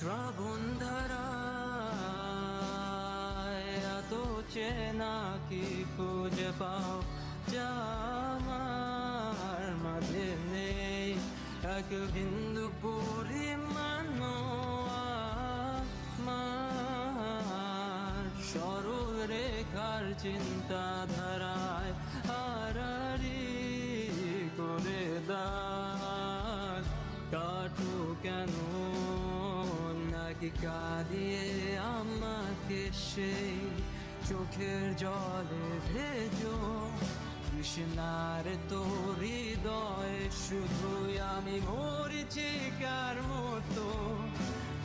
শ্রাবণ ধারায় এত চেনা কি খুঁজে পাও যা আমার মাঝে নেই, এক বিন্দু পরিমাণ আমার সরল রেখার চিন্তাধারায় আড়াআড়ি করে দাগ কাটো কেন নাকি কাঁদিয়ে আমাকে সেই চোখের জলে ভেজো কৃষ্ণার তোর হৃদয়ে শুধুই আমি মরিচিকার মতো।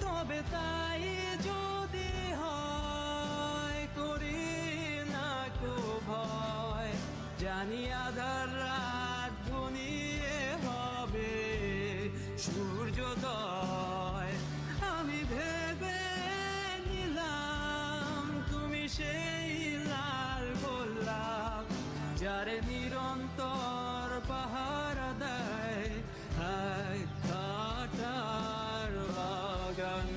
তবে তাই যদি হয় করি না কো ভয়, জানি আধার রাত ঘনিয়ে হবে সূর্যোদয়। আমি ভেবে নিলাম তুমি সেই লাল গোলাপ যারে নিরন্তর পাহারা দেয় এক কাঁটার বাগান।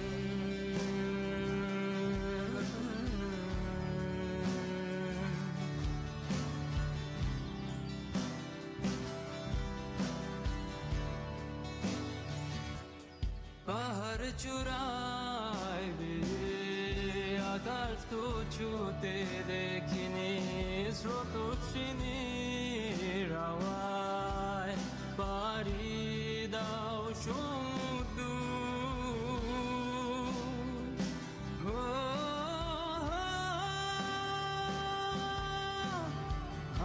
পাহাড় চূড়ায় আকাশ তো ছুতে দেখিনি, স্রোতস্বিনীর আওয়াজ পাড়ি দাও সমুদ্র।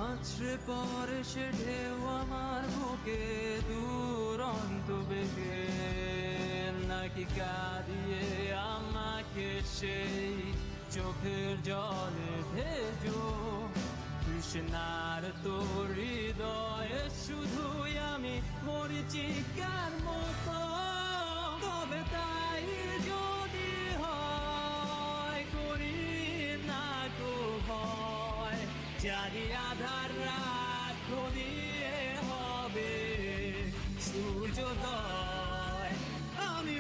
আছড়ে পরে সে ঢেউ আমার বুকে দুরন্ত বেগে, নাকি কাঁদিয়ে আমাকে সেই চোখের জলে ভেজো কৃষ্ণার তোর হৃদয়ে শুধুই আমি মরিচিকার মতো। তবে তাই যদি হয় করি না কো ভয়, জানি আধার রাত ঘনিয়ে হবে সূর্যোদয়। আমি